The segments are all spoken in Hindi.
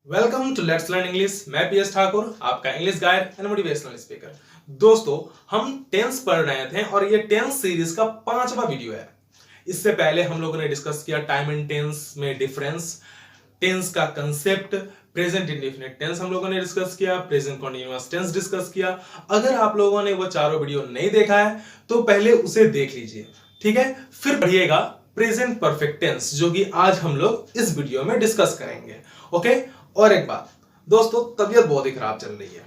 Welcome to let's learn English. मैं पीएस ठाकुर, आपका English guide and motivational speaker. दोस्तों, हम टेंस पढ़ रहे थे और ये टेंस सीरीज का 5वां वीडियो है। इससे पहले हम लोगों ने डिस्कस किया टाइम एंड टेंस में डिफरेंस, टेंस का कंसेप्ट, प्रेजेंट इंडेफिनिट टेंस हम लोगों ने डिस्कस किया, प्रेजेंट कंटीन्यूअस टेंस डिस्कस किया। अगर आप लोगों ने वो चारों वीडियो नहीं देखा है तो पहले उसे देख लीजिए, ठीक है। फिर पढ़िएगा प्रेजेंट परफेक्ट टेंस, जो कि आज हम लोग इस वीडियो में डिस्कस करेंगे। ओके। और एक बात दोस्तों, तबीयत बहुत ही खराब चल रही है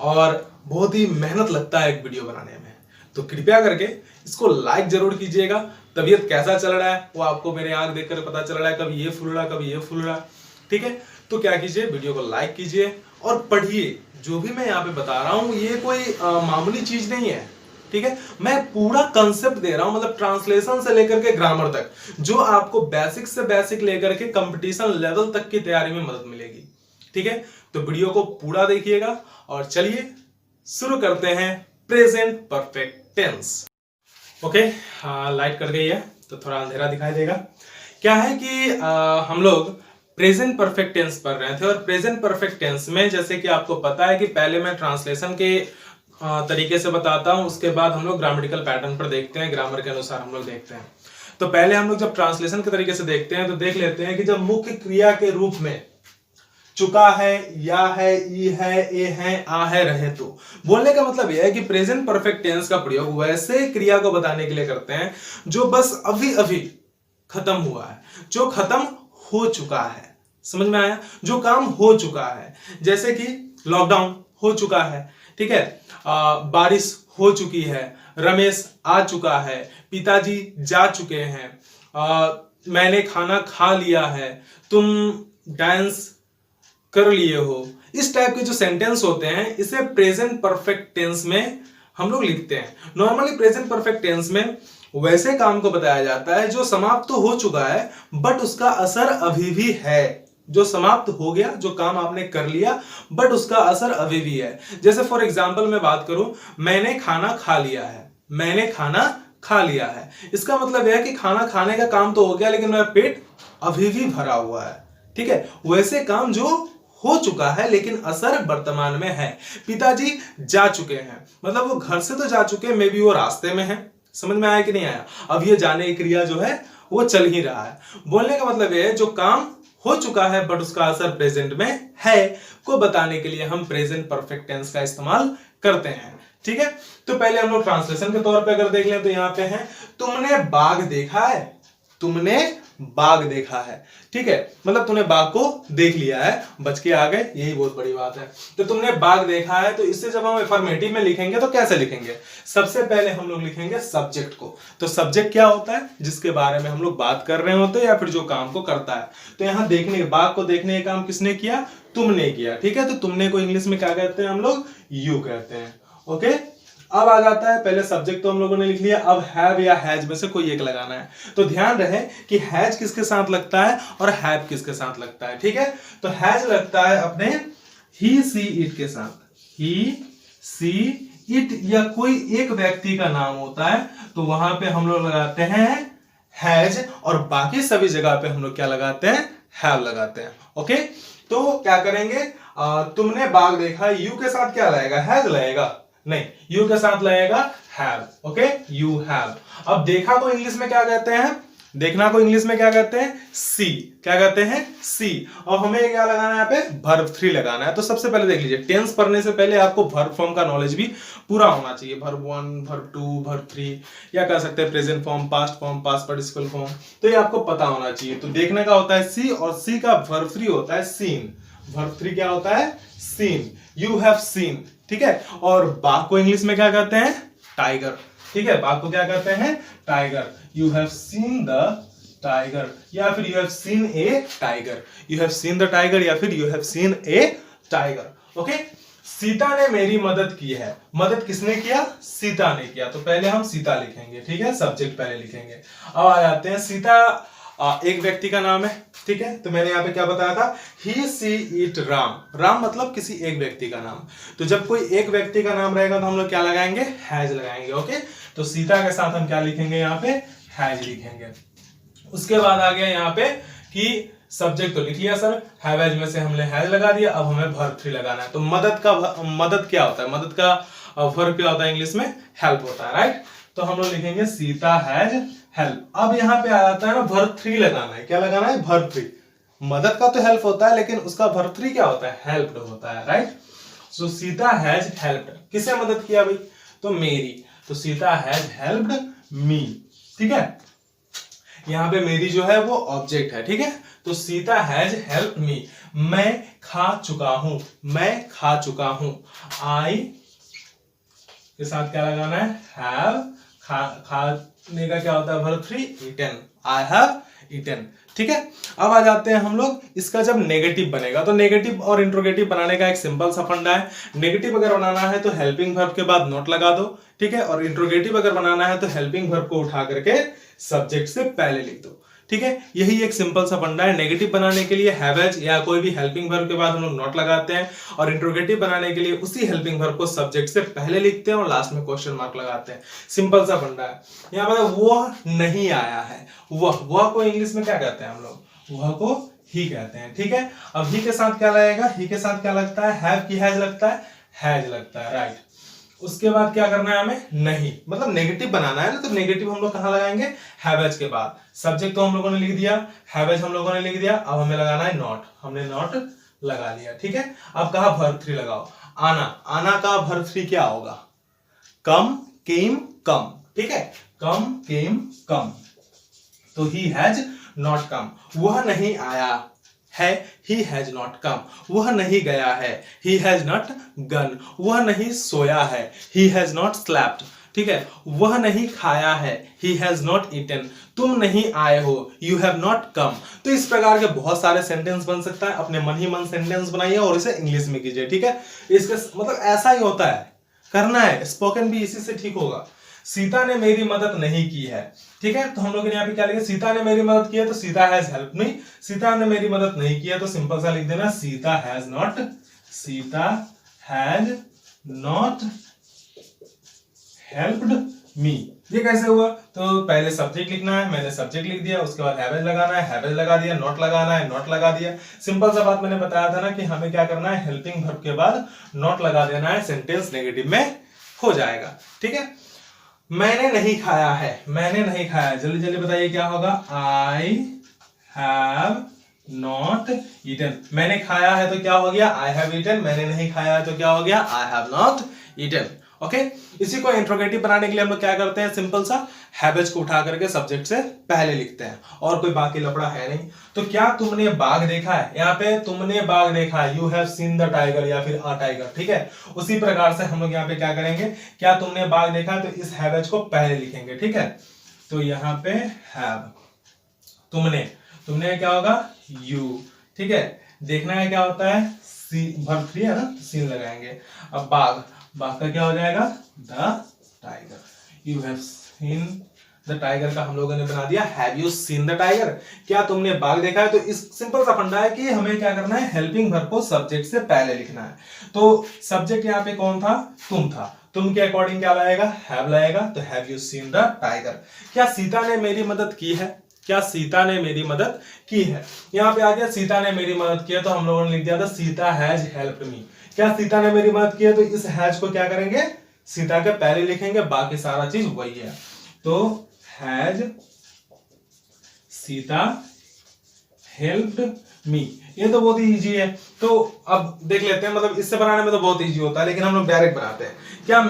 और बहुत ही मेहनत लगता है एक वीडियो बनाने में, तो कृपया करके इसको लाइक जरूर कीजिएगा। तबीयत कैसा चल रहा है वो आपको मेरे आंख देखकर पता चल रहा है, कभी ये फूल रहा कभी ये फूल रहा, ठीक है। तो क्या कीजिए, वीडियो को लाइक कीजिए और पढ़िए। जो भी मैं यहाँ पे बता रहा हूं ये कोई मामूली चीज नहीं है, ठीक है। मैं पूरा कंसेप्ट दे रहा हूं, मतलब ट्रांसलेशन से लेकर के ग्रामर तक, जो आपको बेसिक से बेसिक लेकर के कंपटीशन लेवल तक की तैयारी में मदद मिलेगी, ठीक है। तो वीडियो को पूरा देखिएगा और चलिए शुरू करते हैं present perfect tense. Okay, light cut गई है तो थोड़ा अंधेरा दिखाई देगा। क्या है कि हम लोग प्रेजेंट परफेक्ट टेंस पढ़ रहे थे और प्रेजेंट परफेक्ट टेंस में जैसे कि आपको पता है कि पहले मैं ट्रांसलेशन के तरीके से बताता हूं, उसके बाद हम लोग ग्रामेटिकल पैटर्न पर देखते हैं, ग्रामर के अनुसार हम लोग देखते हैं। तो पहले हम लोग जब ट्रांसलेशन के तरीके से देखते हैं तो देख लेते हैं कि जब मुख्य क्रिया के रूप में चुका है, या है, ई है, ए है, आ है, रहे, तो बोलने का मतलब यह है कि प्रेजेंट परफेक्ट टेंस का प्रयोग वैसे क्रिया को बताने के लिए करते हैं जो बस अभी अभी खत्म हुआ है, जो खत्म हो चुका है। समझ में आया? जो काम हो चुका है, जैसे कि लॉकडाउन हो चुका है, ठीक है। बारिश हो चुकी है, रमेश आ चुका है, पिताजी जा चुके हैं, मैंने खाना खा लिया है, तुम डांस कर लिए हो। इस टाइप के जो सेंटेंस होते हैं इसे प्रेजेंट परफेक्ट टेंस में हम लोग लिखते हैं। नॉर्मली प्रेजेंट परफेक्ट टेंस में वैसे काम को बताया जाता है जो समाप्त तो हो चुका है बट उसका असर अभी भी है। जो समाप्त हो गया, जो काम आपने कर लिया बट उसका असर अभी भी है। जैसे फॉर एग्जांपल मैं बात करूं, मैंने खाना खा लिया है, मैंने खाना खा लिया है, इसका मतलब यह है कि खाना खाने का काम तो हो गया लेकिन मेरा पेट अभी भी भरा हुआ है, ठीक है। वैसे काम जो हो चुका है लेकिन असर वर्तमान में है। पिताजी जा चुके हैं, मतलब वो घर से तो जा चुके हैं, मे बी वो रास्ते में है। समझ में आया कि नहीं आया? अब ये जाने की क्रिया जो है वो चल ही रहा है। बोलने का मतलब ये है जो काम हो चुका है बट उसका असर प्रेजेंट में है को बताने के लिए हम प्रेजेंट परफेक्ट टेंस का इस्तेमाल करते हैं, ठीक है। तो पहले हम लोग ट्रांसलेशन के तौर पे अगर देख लें तो यहाँ पे है, तुमने बाघ देखा है, तुमने बाघ देखा है, ठीक है। मतलब तुमने बाघ को देख लिया है, बच के आ गए, यही बहुत बड़ी बात है। तो तुमने बाघ देखा है, तो इससे जब हम अफर्मेटिव में लिखेंगे तो कैसे लिखेंगे? सबसे पहले हम लोग लिखेंगे सब्जेक्ट को। तो सब्जेक्ट क्या होता है? जिसके बारे में हम लोग बात कर रहे होते हैं या फिर जो काम को करता है। तो यहाँ देखने, बाघ को देखने का काम किसने किया? तुमने किया, ठीक है। तो तुमने को इंग्लिश में क्या कहते हैं? हम लोग यू कहते हैं। ओके, अब आ जाता है, पहले सब्जेक्ट तो हम लोगों ने लिख लिया, अब हैव या हैज में से कोई एक लगाना है। तो ध्यान रहे कि हैज किसके साथ लगता है और हैव किसके साथ लगता है, ठीक है। तो हैज लगता है अपने ही सी इट के साथ, ही सी इट या कोई एक व्यक्ति का नाम होता है तो वहां पे हम लोग लगाते हैं हैज, और बाकी सभी जगह पे हम लोग क्या लगाते हैं? हैव लगाते हैं। ओके, तो क्या करेंगे? तुमने बाघ देखा, यू के साथ क्या लगेगा? हैज लगेगा? नहीं, यू के साथ लगेगा हैव। Okay, you have. अब देखा को इंग्लिश में क्या कहते हैं? देखना को इंग्लिश में क्या कहते हैं? सी। क्या कहते हैं? सी। और हमें क्या लगाना है यहाँ पे? वर्ब 3 लगाना है। तो सबसे पहले देख लीजिए, टेंस पढ़ने से पहले आपको वर्ब फॉर्म का नॉलेज भी पूरा होना चाहिए। वर्ब 1, वर्ब 2, वर्ब 3, या कह सकते हैं present form, past form, past participle form, तो ये आपको पता होना चाहिए। तो देखने का होता है सी, और सी का वर्ब 3 होता है सीन। वर्ब 3 क्या होता है? सीन। यू हैव सीन, ठीक है। और बाघ को इंग्लिश में क्या कहते हैं? टाइगर, ठीक है। बाघ को क्या कहते हैं? Tiger. You have seen the tiger, या फिर you have seen A tiger. You have seen the tiger या फिर you have seen A tiger. Okay, Sita ने मेरी मदद की है। मदद किसने किया? सीता ने किया। तो पहले हम सीता लिखेंगे, ठीक है, सब्जेक्ट पहले लिखेंगे। अब आ जाते हैं, सीता एक व्यक्ति का नाम है, ठीक है। तो मैंने यहाँ पे क्या बताया था? ही सी इट राम। राम मतलब किसी एक व्यक्ति का नाम। तो जब कोई एक व्यक्ति का नाम रहेगा तो हम लोग क्या लगाएंगे? हैज लगाएंगे। ओके, तो सीता के साथ हम क्या लिखेंगे? यहाँ पे हैज लिखेंगे। उसके बाद आ गया यहाँ पे कि सब्जेक्ट तो लिख लिया सर, हैव हैज में से हमने हैज लगा दिया, अब हमें वर्ब 3 लगाना है। तो मदद क्या होता है, मदद का वर्ब क्या होता है इंग्लिश में, हेल्प होता है, राइट। तो हम लोग लिखेंगे सीता हैज हेल्प। अब यहाँ पे आ जाता है ना वर्ब 3 लगाना है, क्या लगाना है, वर्ब 3। मदद का तो हेल्प होता है लेकिन उसका वर्ब 3 क्या होता है, हेल्प्ड होता है, right. So Sita has helped, किसे मदद किया भाई, तो मेरी, तो सीता हैज हेल्प्ड मी, ठीक है। यहाँ पे मेरी जो है वो ऑब्जेक्ट है, ठीक है। तो सीता हैज हेल्प मी, मैं खा चुका हूं, मैं खा चुका हूं। आई के साथ क्या लगाना है, हैव, खाने का क्या होता है verb 3, eaten, I have eaten, ठीक है। अब आ जाते हैं हम लोग, इसका जब नेगेटिव बनेगा, तो नेगेटिव और इंट्रोगेटिव बनाने का एक सिंपल सा फंडा है। नेगेटिव अगर बनाना है तो हेल्पिंग वर्ब के बाद नॉट लगा दो, ठीक है। और इंट्रोगेटिव अगर बनाना है तो हेल्पिंग वर्ब को उठा करके सब्जेक्ट से पहले लिख दो, ठीक है। यही एक सिंपल सा फंडा है। नेगेटिव बनाने के लिए हैव हैज या कोई भी हेल्पिंग वर्ब के बाद हम लोग नॉट लगाते हैं, और इंट्रोगेटिव बनाने के लिए उसी हेल्पिंग वर्ब को सब्जेक्ट से पहले लिखते हैं और लास्ट में क्वेश्चन मार्क लगाते हैं। सिंपल सा फंडा है। यहाँ पर वह नहीं आया है, वह को इंग्लिश में क्या कहते हैं हम लोग, वह को ही कहते हैं, ठीक है। अब ही के साथ क्या लगेगा, ही के साथ क्या लगता है, हैव की हैज लगता है, हैज लगता है, राइट। उसके बाद क्या करना है हमें, नहीं, मतलब नेगेटिव बनाना है ना, तो नेगेटिव हम लोग कहां लगाएंगे, हैव हैज के बाद। सब्जेक्ट तो हम लोगों ने लिख दिया, हैव हैज हम लोगों ने लिख दिया, अब हमें लगाना है नॉट, हमने नॉट लगा लिया, ठीक है। अब कहा वर्ब 3 लगाओ, आना, आना का वर्ब 3 क्या होगा, कम, केम, कम, ठीक है, कम, केम, कम। तो ही हैज नॉट कम, वह नहीं आया है, he has not come, वह नहीं गया है, he has not gone, वह नहीं सोया है, he has not slept, ठीक है। वह नहीं खाया है, he has not eaten, तुम नहीं आए हो, you have not come। तो इस प्रकार के बहुत सारे सेंटेंस बन सकता है, अपने मन ही मन सेंटेंस बनाइए और इसे इंग्लिश में कीजिए, ठीक है। इसका मतलब ऐसा ही होता है, करना है, स्पोकन भी इसी से ठीक होगा। सीता ने मेरी मदद नहीं की है, ठीक है। तो हम लोग यहाँ पे क्या लिखे, सीता ने मेरी मदद की है, तो Sita has help me. Sita ने मेरी मदद नहीं की है तो सिंपल सा लिख देना, Sita has not, Sita has not helped me. ये कैसे हुआ, तो पहले सब्जेक्ट लिखना है, मैंने सब्जेक्ट लिख दिया, उसके बाद हैव हैज लगाना है, हैव हैज लगा दिया, नॉट लगाना है, नॉट लगा दिया। सिंपल सा बात मैंने बताया था ना कि हमें क्या करना है, हेल्पिंग वर्ब के बाद नॉट लगा देना है, सेंटेंस नेगेटिव में हो जाएगा, ठीक है। मैंने नहीं खाया है, मैंने नहीं खाया, जल्दी जल्दी बताइए क्या होगा, आई हैव नॉट ईटन। मैंने खाया है तो क्या हो गया, आई हैव ईटन। मैंने नहीं खाया है तो क्या हो गया, I have not eaten, okay. इसी को इंट्रोगेटिव बनाने के लिए हम लोग क्या करते हैं, सिंपल सा हैवेज को उठा करके सब्जेक्ट से पहले लिखते हैं, और कोई बाकी लफड़ा है नहीं। तो क्या तुमने बाघ देखा है, यहाँ पे तुमने बाघ देखा है, you have seen the tiger या फिर अ टाइगर, ठीक है। उसी प्रकार से हम लोग यहाँ पे क्या करेंगे, क्या तुमने बाघ देखा है, तो इस हैवेज को पहले लिखेंगे, ठीक है। तो यहाँ पे हैव, तुमने, तुमने क्या होगा, यू, ठीक है। देखना है क्या होता है, वर्ब 3 है ना, सीन लगाएंगे। अब बाघ, बाघ का क्या हो जाएगा, the tiger. You have seen the tiger का हम लोगों ने बना दिया, have you seen the tiger, क्या तुमने बाघ देखा है। तो इस सिंपल सा फंडा है कि हमें क्या करना है, हेल्पिंग वर्ब को सब्जेक्ट से पहले लिखना है। तो सब्जेक्ट यहाँ पे कौन था, तुम था, तुम के अकॉर्डिंग क्या लाएगा, हैव लाएगा, तो have you seen the tiger. क्या सीता ने मेरी मदद की है, क्या सीता ने मेरी मदद की है। यहाँ पे आ गया सीता ने मेरी मदद की है, तो हम लोगों ने लिख दिया था सीता हैज हेल्प्ड मी। क्या सीता ने मेरी मदद की है, तो इस हैज को क्या करेंगे, सीता के पहले लिखेंगे, बाकी सारा चीज वही है। तो हैज सीता हेल्प्ड मी, ये तो बहुत ही इजी है। तो अब देख लेते हैं, मतलब इससे बनाने में तो बहुत इजी होता है, लेकिन हम लोग डायरेक्ट बनाते हैं। क्या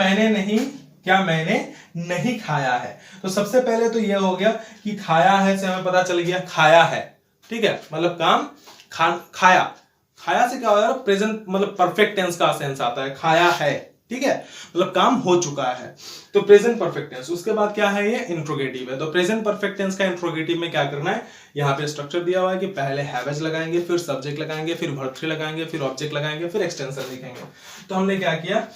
मैंने नहीं खाया है, तो सबसे पहले तो ये हो गया कि खाया है से हमें पता चल गया खाया है, ठीक है, मतलब काम खाया, खाया से क्या हो जाएगा, प्रेजेंट मतलब परफेक्ट टेंस का सेंस आता है, खाया है, ठीक है, मतलब काम हो चुका है, तो प्रेजेंट परफेक्ट टेंस। उसके बाद क्या है, ये इंट्रोगेटिव है, तो प्रेजेंट परफेक्ट टेंस का इंट्रोगेटिव में क्या करना है, यहाँ पे स्ट्रक्चर दिया हुआ है कि पहले हैवेज लगाएंगे, फिर सब्जेक्ट लगाएंगे, फिर वर्ब 3 लगाएंगे, फिर ऑब्जेक्ट लगाएंगे, फिर एक्सटेंशन लिखेंगे। तो हमने क्या किया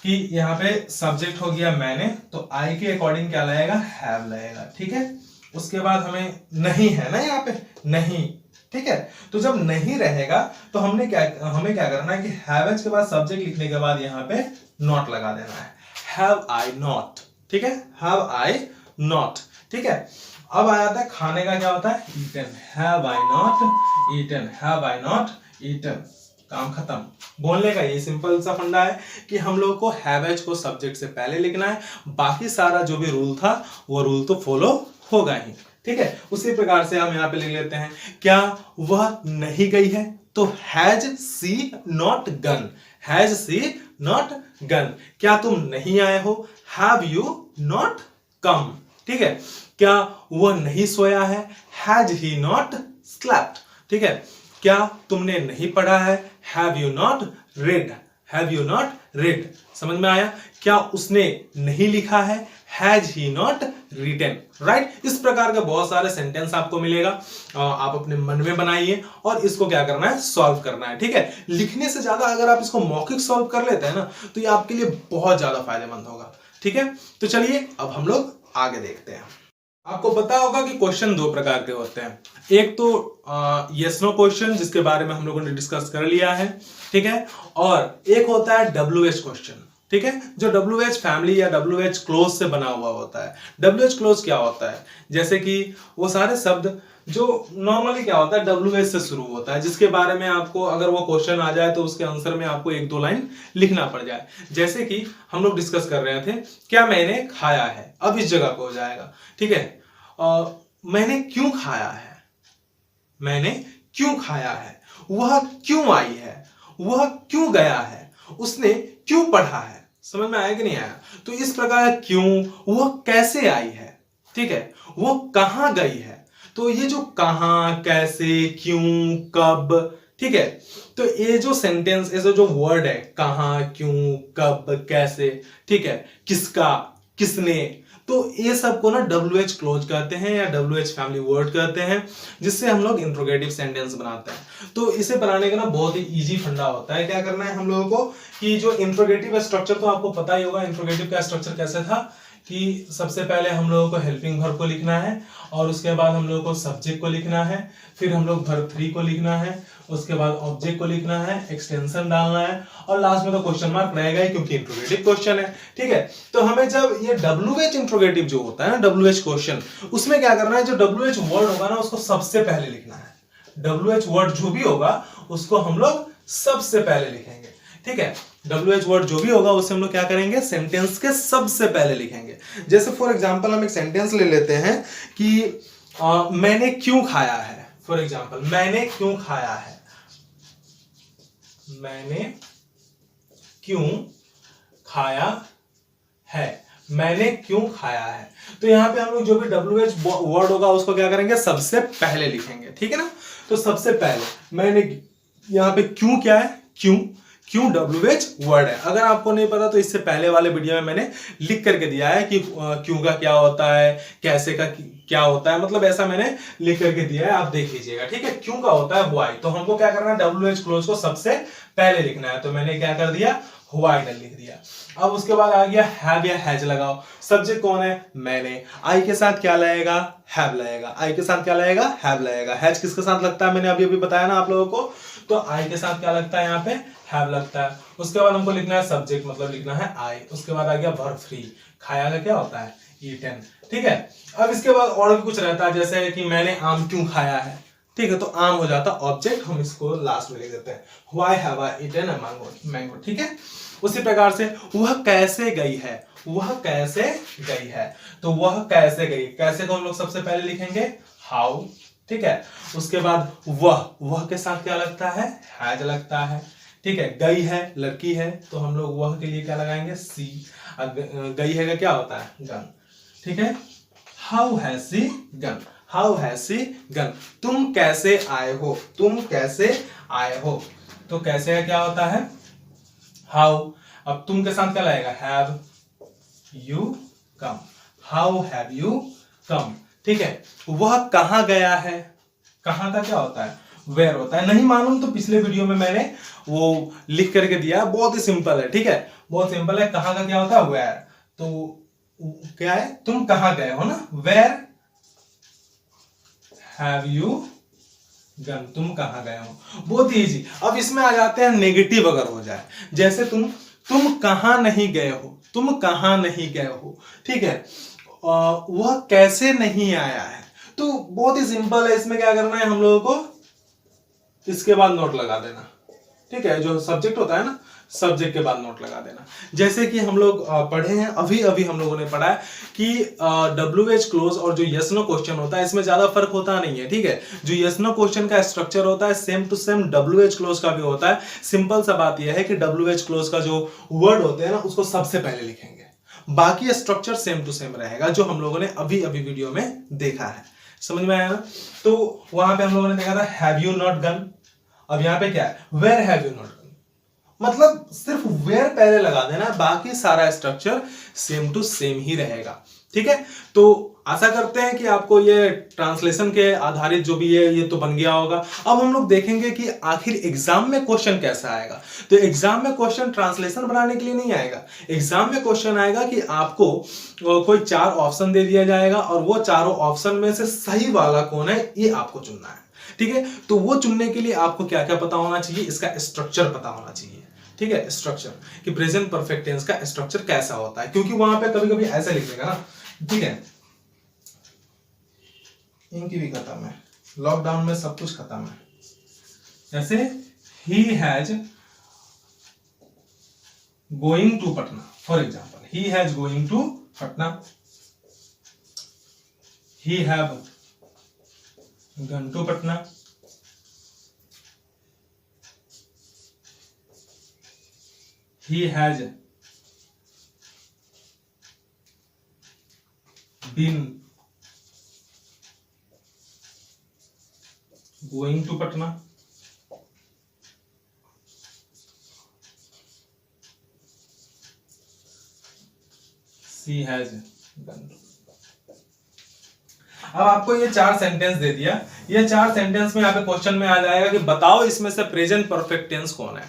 कि यहाँ पे सब्जेक्ट हो गया मैंने, तो आई के अकॉर्डिंग क्या लगेगा, हैव लगेगा, ठीक है। उसके बाद हमें नहीं है ना यहाँ पे, नहीं, ठीक है। तो जब नहीं रहेगा तो हमें क्या करना है कि हैवेज के बाद सब्जेक्ट लिखने के बाद यहाँ पे नॉट लगा देना है, हैव आई नॉट, ठीक है, हैव आई नॉट, ठीक है। अब आ जाता है खाने का, क्या होता है eaten, have I not eaten, have I not eaten, काम खत्म। बोलने का ये सिंपल सा फंडा है कि हम लोग को हैव एज को सब्जेक्ट से पहले लिखना है, बाकी सारा जो भी रूल था वो रूल तो फॉलो होगा ही, ठीक है। उसी प्रकार से हम यहाँ पे लिख लेते हैं, क्या वह नहीं गई है, तो has she not gone, has she not gone, क्या तुम नहीं आए हो, हैव यू नॉट कम, ठीक है। क्या वह नहीं सोया है, हैज ही नॉट स्लेप्ट, ठीक है। क्या तुमने नहीं पढ़ा है, have you not read, have you not read, समझ में आया। क्या उसने नहीं लिखा है, has he not written, right. इस प्रकार के बहुत सारे सेंटेंस आपको मिलेगा, आप अपने मन में बनाइए और इसको क्या करना है, सॉल्व करना है, ठीक है। लिखने से ज्यादा अगर आप इसको मौखिक सॉल्व कर लेते हैं ना तो ये आपके लिए बहुत ज्यादा फायदेमंद होगा, ठीक है। तो चलिए अब हम लोग आगे देखते हैं। आपको पता होगा कि क्वेश्चन दो प्रकार के होते हैं, एक तो यस नो क्वेश्चन जिसके बारे में हम लोगों ने डिस्कस कर लिया है, ठीक है, और एक होता है WH क्वेश्चन, ठीक है, जो WH फैमिली या WH क्लोज से बना हुआ होता है। WH क्लोज क्या होता है, जैसे कि वो सारे शब्द जो नॉर्मली क्या होता है WH से शुरू होता है, जिसके बारे में आपको अगर वो क्वेश्चन आ जाए तो उसके आंसर में आपको एक दो लाइन लिखना पड़ जाए। जैसे कि हम लोग डिस्कस कर रहे थे, क्या मैंने खाया है, अब इस जगह पे हो जाएगा, ठीक है। मैंने क्यों खाया है, मैंने क्यों खाया है, वह क्यों आई है, वह क्यों गया है, उसने क्यों पढ़ा है, समझ में आया कि नहीं आया। तो इस प्रकार क्यों, वह कैसे आई है, ठीक है, वो कहां गई है, तो ये जो कहां, कैसे, क्यों, कब, ठीक है, तो ये जो सेंटेंस, ऐसे जो वर्ड है कहां, क्यों, कब, कैसे, ठीक है, किसका, किसने, तो ये सब को ना WH क्लोज कहते हैं या WH फैमिली वर्ड कहते हैं, जिससे हम लोग इंट्रोगेटिव सेंटेंस बनाते हैं। तो इसे बनाने का ना बहुत ही इजी फंडा होता है। क्या करना है हम लोगों को कि जो इंट्रोगेटिव स्ट्रक्चर, तो आपको पता ही होगा इंट्रोगेटिव का स्ट्रक्चर कैसे था, कि सबसे पहले हम लोगों को हेल्पिंग वर्ब को लिखना है, और उसके बाद हम लोगों को सब्जेक्ट को लिखना है, फिर हम लोग वर्ब 3 को लिखना है, उसके बाद ऑब्जेक्ट को लिखना है, एक्सटेंशन डालना है, और लास्ट में तो क्वेश्चन मार्क रहेगा ही क्योंकि इंट्रोगेटिव क्वेश्चन है, ठीक है। तो हमें जब ये WH इंट्रोगेटिव जो होता है ना, WH क्वेश्चन, उसमें क्या करना है, जो WH वर्ड होगा ना उसको सबसे पहले लिखना है। WH वर्ड जो भी होगा उसको हम लोग सबसे पहले लिखेंगे, ठीक है। WH वर्ड जो भी होगा उसे हम लोग क्या करेंगे, सेंटेंस के सबसे पहले लिखेंगे। जैसे फॉर एग्जांपल हम एक सेंटेंस ले लेते हैं कि मैंने क्यों खाया है, फॉर एग्जांपल मैंने क्यों खाया है, मैंने क्यों खाया है, मैंने क्यों खाया है। तो यहां पे हम लोग जो भी WH वर्ड होगा उसको क्या करेंगे, सबसे पहले लिखेंगे, ठीक है ना। तो सबसे पहले मैंने, यहां पे क्यों क्या है, क्यों, क्यों WH वर्ड है। अगर आपको नहीं पता तो इससे पहले वाले वीडियो में मैंने लिख करके दिया है कि क्यों का क्या होता है, कैसे का क्या होता है, मतलब ऐसा मैंने लिख करके दिया है, आप देख लीजिएगा, ठीक है। क्यों का होता है व्हाई, तो हमको क्या करना है, WH क्लोज को सबसे पहले लिखना है, तो मैंने क्या कर दिया, व्हाई लिख दिया। अब उसके बाद आ गया हैव या हैज लगाओ, सब्जेक्ट कौन है, मैंने, आई के साथ क्या लगेगा, हैव लगेगा, आई के साथ क्या लगेगा, हैव लगेगा। हैज किसके साथ लगता है, मैंने अभी अभी बताया ना आप लोगों को, तो आई के साथ क्या लगता है, यहाँ पे हैव लगता है। उसके बाद हमको लिखना है सब्जेक्ट, मतलब लिखना है आई। उसके बाद आ गया वर्ब 3, खाया का क्या होता है, ईटन, ठीक है। अब इसके बाद और भी कुछ रहता है, जैसे कि मैंने आम क्यों खाया है, ठीक है, तो आम हो जाता ऑब्जेक्ट, हम इसको लास्ट में लिख देते हैं, why have I eaten a mango, ठीक है। उसी प्रकार से वह कैसे गई है, वह कैसे गई है, तो वह कैसे गई, कैसे को हम लोग सबसे पहले लिखेंगे हाउ, ठीक है। उसके बाद वह के साथ क्या लगता है, हैज लगता है, ठीक है। गई है, लड़की है, तो हम लोग वह के लिए क्या लगाएंगे, सी। गई है का क्या होता है, गन, ठीक है। How has she gone, how has she gone, तुम कैसे आए हो, तुम कैसे आए हो, तो कैसे का क्या होता है, हाउ। अब तुम के साथ क्या लगेगा, have you come, how have you come, ठीक है। वह कहां गया है, कहां का क्या होता है, वेयर होता है। नहीं मालूम तो पिछले वीडियो में मैंने वो लिख करके दिया, बहुत ही सिंपल है, ठीक है, बहुत सिंपल है। कहां का क्या होता है, वेयर, तो क्या है, तुम कहां गए हो ना, वेयर हैव यू गन, तुम कहां गए हो, बहुत ही इजी। अब इसमें आ जाते हैं नेगेटिव, अगर हो जाए, जैसे तुम कहां नहीं गए हो, तुम कहां नहीं गए हो, ठीक है। वह कैसे नहीं आया है, तो बहुत ही सिंपल है, इसमें क्या करना है हम लोगों को इसके बाद नोट लगा देना, ठीक है। जो सब्जेक्ट होता है ना, सब्जेक्ट के बाद नोट लगा देना। जैसे कि हम लोग पढ़े हैं, अभी अभी हम लोगों ने पढ़ा है कि WH क्लोज और जो यस नो क्वेश्चन होता है इसमें ज्यादा फर्क होता नहीं है, ठीक है। जो यस नो क्वेश्चन का स्ट्रक्चर होता है same to same WH clause का भी होता है। सिंपल सा बात यह है कि WH क्लोज का जो वर्ड होते हैं ना उसको सबसे पहले लिखेंगे, बाकी स्ट्रक्चर सेम टू सेम रहेगा जो हम लोगों ने अभी अभी वीडियो में देखा है। समझ में आया ना? तो वहां पे हम लोगों ने देखा था हैव यू नॉट गन, अब यहाँ पे क्या है where have you not gone, मतलब सिर्फ वेयर पहले लगा देना, बाकी सारा स्ट्रक्चर सेम टू सेम ही रहेगा, ठीक है। तो आशा करते हैं कि आपको ये ट्रांसलेशन के आधारित जो भी है ये तो बन गया होगा। अब हम लोग देखेंगे कि आखिर एग्जाम में क्वेश्चन कैसा आएगा। तो एग्जाम में क्वेश्चन ट्रांसलेशन बनाने के लिए नहीं आएगा, एग्जाम में क्वेश्चन आएगा कि आपको कोई 4 ऑप्शन दे दिया जाएगा और वो चारों ऑप्शन में से सही वाला कौन है ये आपको चुनना है, ठीक है। तो वो चुनने के लिए आपको क्या क्या पता होना चाहिए, इसका स्ट्रक्चर पता होना चाहिए, ठीक है। स्ट्रक्चर कि प्रेजेंट परफेक्ट टेंस का स्ट्रक्चर कैसा होता है, क्योंकि वहां पे कभी कभी ऐसा लिख देगा ना, ठीक है। इनकी भी खत्म है, लॉकडाउन में सब कुछ खत्म है। जैसे he has going to Patna, for example he has going to Patna, he have gone to Patna, he has been going to Patna, she has gone to। अब आपको ये 4 सेंटेंस दे दिया, ये 4 सेंटेंस में यहाँ पे क्वेश्चन में आ जाएगा कि बताओ इसमें से प्रेजेंट परफेक्ट टेंस कौन है,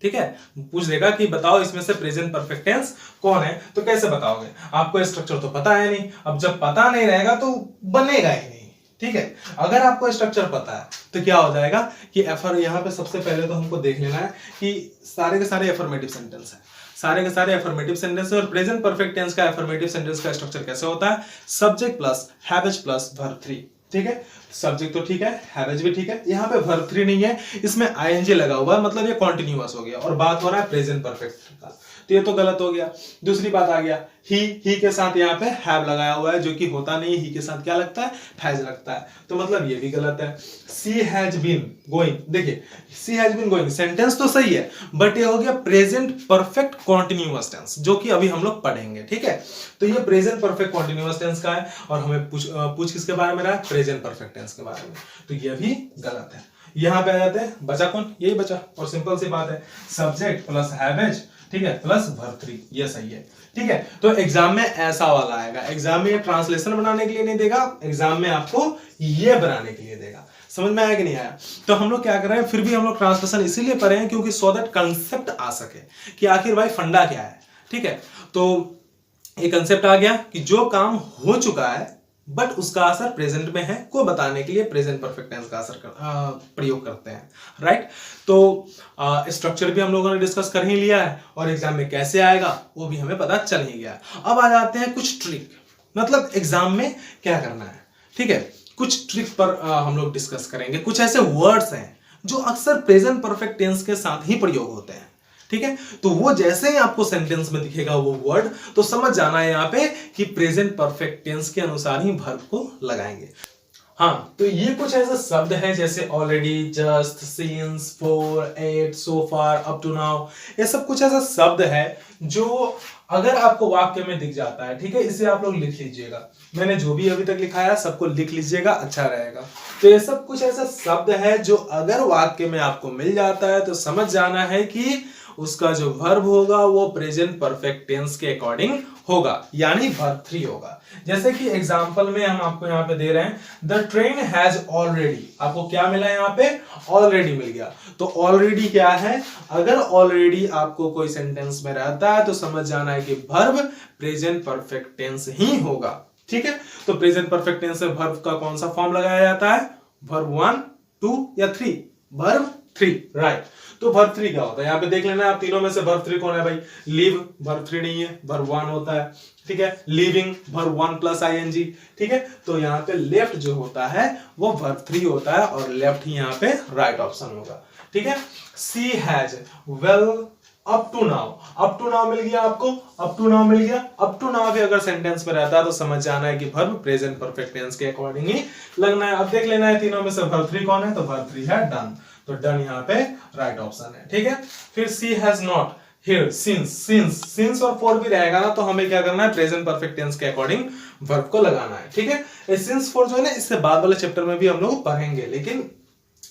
ठीक है। पूछ देगा कि बताओ इसमें से प्रेजेंट परफेक्ट टेंस कौन है, तो कैसे बताओगे, आपको स्ट्रक्चर तो पता है नहीं। अब जब पता नहीं रहेगा तो बनेगा ही नहीं, ठीक है। अगर आपको स्ट्रक्चर पता है तो क्या हो जाएगा कि यहाँ पे सबसे पहले तो हमको देख लेना है कि सारे के सारे एफर्मेटिव सेंटेंस है, सारे के सारे एफर्मेटिव सेंटेंस है। और प्रेजेंट परफेक्ट टेंस का एफर्मेटिव सेंटेंस का स्ट्रक्चर कैसे होता है, subject plus have plus verb 3, ठीक है। सब्जेक्ट तो ठीक है, हैव भी ठीक है, यहाँ पे वर्ब 3 नहीं है, इसमें आईएनजी लगा हुआ है, मतलब ये कॉन्टिन्यूअस हो गया और बात हो रहा है प्रेजेंट परफेक्ट का, तो ये तो गलत हो गया। दूसरी बात आ गया ही के साथ यहाँ पे हैव लगाया हुआ है, जो कि होता नहीं है, ही के साथ क्या लगता है, हैज लगता है, तो मतलब ये भी गलत है। सी हैज बीन गोइंग, देखिए सी हैज बीन गोइंग सेंटेंस तो सही है, बट ये हो गया प्रेजेंट परफेक्ट कॉन्टिन्यूअस टेंस, जो कि अभी हम लोग पढ़ेंगे, ठीक है। तो ये प्रेजेंट परफेक्ट कॉन्टिन्यूअस टेंस का है और हमें पूछ किसके बारे में रहा है, प्रेजेंट परफेक्ट टेंस के बारे में, तो ये भी गलत है। यहाँ पे आ जाते हैं, बचा कौन, यही बचा, और सिंपल सी बात है सब्जेक्ट प्लस हैवेज, ठीक है, प्लस वर्ब 3, ये सही है, ठीक है। तो एग्जाम में ऐसा वाला आएगा, एग्जाम में ये ट्रांसलेशन बनाने के लिए नहीं देगा, एग्जाम में आपको ये बनाने के लिए देगा। समझ में आया कि नहीं आया? तो हम लोग क्या कर रहे हैं, फिर भी हम लोग ट्रांसलेशन इसीलिए पढ़े हैं क्योंकि सो दैट कंसेप्ट आ सके कि आखिर भाई फंडा क्या है, ठीक है। तो एक कंसेप्ट आ गया कि जो काम हो चुका है बट उसका असर प्रेजेंट में है को बताने के लिए प्रेजेंट परफेक्ट टेंस का असर प्रयोग करते हैं, राइट। तो स्ट्रक्चर भी हम लोगों ने डिस्कस कर ही लिया है और एग्जाम में कैसे आएगा वो भी हमें पता चल ही गया। अब आ जाते हैं कुछ ट्रिक, मतलब एग्जाम में क्या करना है, ठीक है। कुछ ट्रिक पर हम लोग डिस्कस करेंगे। कुछ ऐसे वर्ड्स हैं जो अक्सर प्रेजेंट परफेक्ट टेंस के साथ ही प्रयोग होते हैं, ठीक है। तो वो जैसे ही आपको सेंटेंस में दिखेगा वो वर्ड, तो समझ जाना है यहाँ पे कि प्रेजेंट परफेक्ट टेंस के अनुसार ही वर्ब को लगाएंगे। हाँ, तो ये कुछ ऐसे शब्द हैं जैसे already, just, since, for, yet, so far, up to now, ये सब कुछ ऐसा शब्द है जो अगर आपको वाक्य में दिख जाता है, ठीक है, इसे आप लोग लिख लीजिएगा। मैंने जो भी अभी तक लिखाया सबको लिख लीजिएगा, अच्छा रहेगा। तो ये सब कुछ ऐसा शब्द है जो अगर वाक्य में आपको मिल जाता है तो समझ जाना है कि उसका जो वर्ब होगा वो प्रेजेंट परफेक्ट टेंस के अकॉर्डिंग होगा, यानी वर्ब 3 होगा। जैसे कि एग्जांपल में हम आपको यहाँ पे दे रहे हैं, द ट्रेन हैज ऑलरेडी, आपको क्या मिला यहाँ पे, ऑलरेडी मिल गया। तो ऑलरेडी क्या है, अगर ऑलरेडी आपको कोई सेंटेंस में रहता है तो समझ जाना है कि वर्ब प्रेजेंट परफेक्ट टेंस ही होगा, ठीक है। तो प्रेजेंट परफेक्ट टेंस में वर्ब का कौन सा फॉर्म लगाया जाता है, वर्ब 1, 2 या 3, वर्ब 3, राइट। तो वर्ब 3 क्या होता है, यहाँ पे देख लेना आप तीनों में से वर्ब 3 कौन है भाई, लिव वर्ब 3 नहीं है, वर्ब 1 होता है, ठीक है, लिविंग वर्ब 1 प्लस आईएनजी, ठीक है, तो यहाँ पे लेफ्ट जो होता है वो वर्ब 3 होता है और लेफ्ट ही यहाँ पे राइट ऑप्शन होगा, ठीक है। C has well up to now मिल गया आपको, अप टू नाउ मिल गया, अप टू नाउ भी अगर सेंटेंस में रहता है तो समझ जाना है कि वर्ब प्रेजेंट परफेक्ट टेंस के अकॉर्डिंग ही लगना है। अब देख लेना है तीनों में से वर्ब 3 कौन है, तो वर्ब 3 है डन, तो डन यहाँ पे राइट ऑप्शन है, ठीक है। फिर सी हैज नॉट हियर सिंस और फॉर भी रहेगा ना, तो हमें क्या करना है, प्रेजेंट परफेक्ट टेंस के अकॉर्डिंग वर्ब को लगाना है, ठीक है। सिंस फॉर जो है ना, इससे बाद वाले चैप्टर में भी हम लोग पढ़ेंगे, लेकिन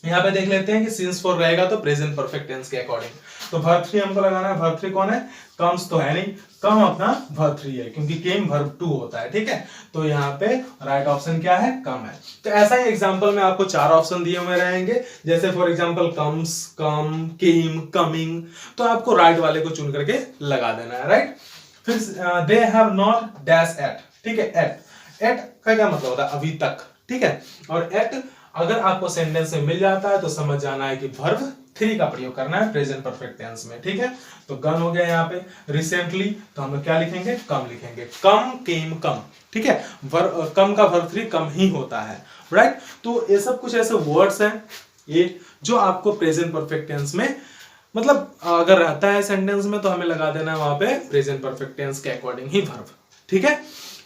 यहाँ पे देख लेते हैं कि सिंस फॉर रहेगा तो प्रेजेंट परफेक्ट टेंस के अकॉर्डिंग, तो वर्ब 3 हमको लगाना है। वर्ब 3 कौन है, कम्स तो है नहीं, कम अपना वर्ब 3 है, क्योंकि केम वर्ब 2 होता है, ठीक है, तो यहाँ पे राइट ऑप्शन क्या है, कम है। तो ऐसा ही एग्जांपल में आपको 4 ऑप्शन दिए हुए रहेंगे, जैसे for example comes, come, came, coming, तो आपको राइट वाले को चुन करके लगा देना है, राइट। फिर they have not dash yet, ठीक है, एट का क्या मतलब होता है, अभी तक, ठीक है, और एट अगर आपको सेंटेंस में मिल जाता है तो समझ जाना है कि वर्ब 3 का प्रयोग करना है प्रेजेंट परफेक्ट टेंस में, ठीक है। तो गन हो गया यहाँ पे, रिसेंटली तो हम लोग क्या लिखेंगे, कम लिखेंगे, कम, केम, कम, ठीक है, कम का वर्ब 3 कम ही होता है, राइट। तो ये सब कुछ ऐसे वर्ड्स हैं ये जो आपको प्रेजेंट परफेक्ट टेंस में मतलब अगर रहता है सेंटेंस में तो हमें लगा देना है वहां पे प्रेजेंट परफेक्ट टेंस के अकॉर्डिंग ही वर्ब, ठीक है।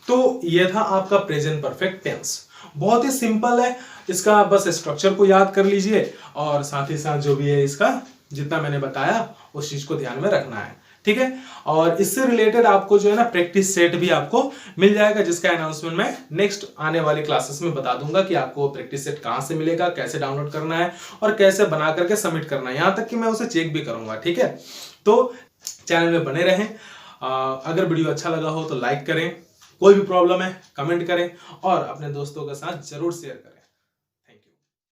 तो ये था आपका प्रेजेंट परफेक्ट टेंस, बहुत ही सिंपल है, इसका बस स्ट्रक्चर को याद कर लीजिए और साथ ही साथ जो भी है इसका जितना मैंने बताया उस चीज को ध्यान में रखना है, ठीक है। और इससे रिलेटेड आपको जो है ना प्रैक्टिस सेट भी आपको मिल जाएगा, जिसका अनाउंसमेंट मैं नेक्स्ट आने वाली क्लासेस में बता दूंगा कि आपको प्रैक्टिस सेट कहां से मिलेगा, कैसे डाउनलोड करना है और कैसे बना करके सबमिट करना है, यहां तक कि मैं उसे चेक भी करूंगा, ठीक है। तो चैनल में बने रहें, अगर वीडियो अच्छा लगा हो तो लाइक करें, कोई भी प्रॉब्लम है कमेंट करें और अपने दोस्तों के साथ जरूर शेयर करें।